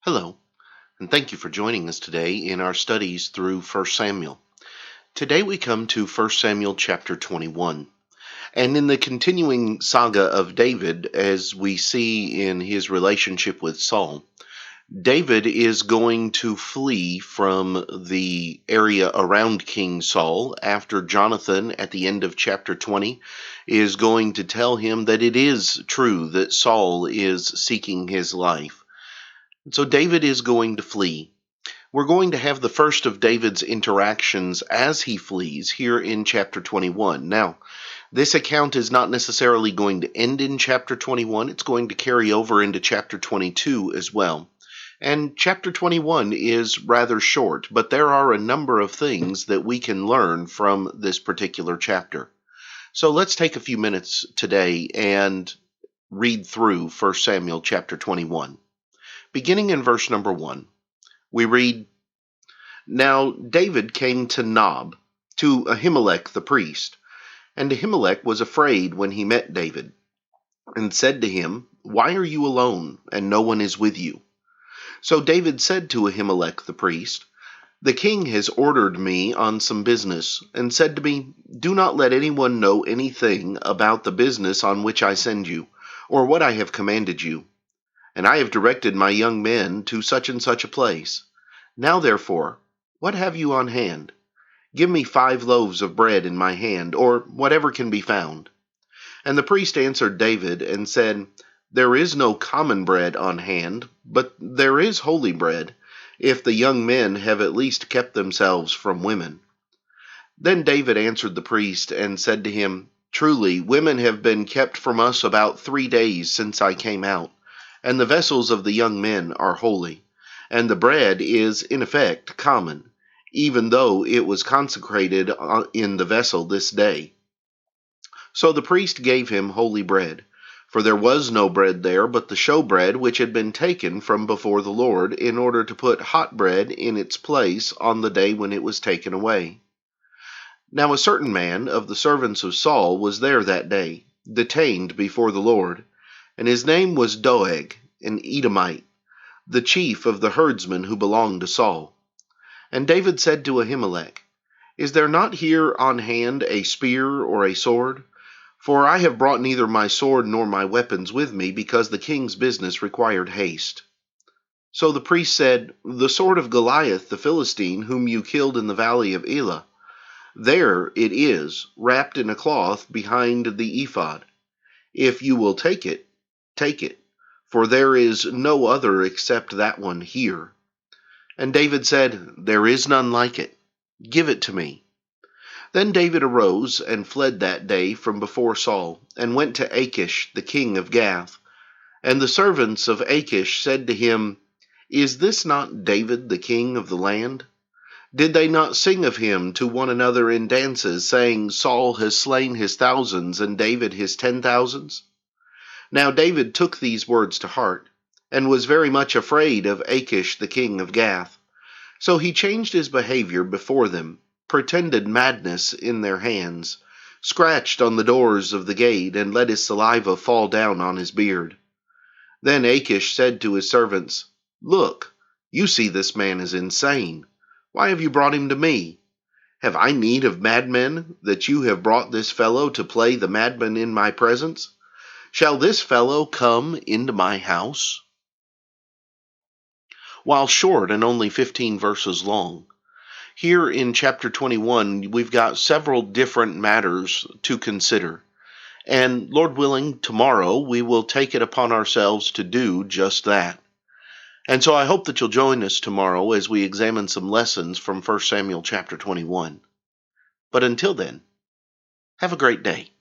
Hello, and thank you for joining us today in our studies through 1 Samuel. Today we come to 1 Samuel chapter 21. And in the continuing saga of David, as we see in his relationship with Saul, David is going to flee from the area around King Saul after Jonathan, at the end of chapter 20, is going to tell him that it is true that Saul is seeking his life. So David is going to flee. We're going to have the first of David's interactions as he flees here in chapter 21. Now, this account is not necessarily going to end in chapter 21. It's going to carry over into chapter 22 as well. And chapter 21 is rather short, but there are a number of things that we can learn from this particular chapter. So let's take a few minutes today and read through 1 Samuel chapter 21. Beginning in verse number 1, we read, Now David came to Nob, to Ahimelech the priest. And Ahimelech was afraid when he met David, and said to him, Why are you alone, and no one is with you? So David said to Ahimelech the priest, The king has ordered me on some business, and said to me, Do not let anyone know anything about the business on which I send you, or what I have commanded you. And I have directed my young men to such and such a place. Now therefore, what have you on hand? Give me 5 loaves of bread in my hand, or whatever can be found. And the priest answered David and said, There is no common bread on hand, but there is holy bread, if the young men have at least kept themselves from women. Then David answered the priest and said to him, Truly, women have been kept from us about 3 days since I came out, and the vessels of the young men are holy, and the bread is in effect common, even though it was consecrated in the vessel this day. So the priest gave him holy bread, for there was no bread there but the showbread which had been taken from before the Lord, in order to put hot bread in its place on the day when it was taken away. Now a certain man of the servants of Saul was there that day, detained before the Lord, and his name was Doeg, an Edomite, the chief of the herdsmen who belonged to Saul. And David said to Ahimelech, Is there not here on hand a spear or a sword? For I have brought neither my sword nor my weapons with me, because the king's business required haste. So the priest said, The sword of Goliath the Philistine, whom you killed in the valley of Elah. There it is, wrapped in a cloth behind the ephod. If you will take it, for there is no other except that one here. And David said, There is none like it. Give it to me. Then David arose and fled that day from before Saul, and went to Achish the king of Gath. And the servants of Achish said to him, Is this not David the king of the land? Did they not sing of him to one another in dances, saying, Saul has slain his thousands, and David his 10,000s? Now David took these words to heart, and was very much afraid of Achish the king of Gath. So he changed his behavior before them, pretended madness in their hands, scratched on the doors of the gate, and let his saliva fall down on his beard. Then Achish said to his servants, Look, you see this man is insane. Why have you brought him to me? Have I need of madmen, that you have brought this fellow to play the madman in my presence? Shall this fellow come into my house? While short and only 15 verses long, here in chapter 21, we've got several different matters to consider. And Lord willing, tomorrow we will take it upon ourselves to do just that. And so I hope that you'll join us tomorrow as we examine some lessons from 1 Samuel chapter 21. But until then, have a great day.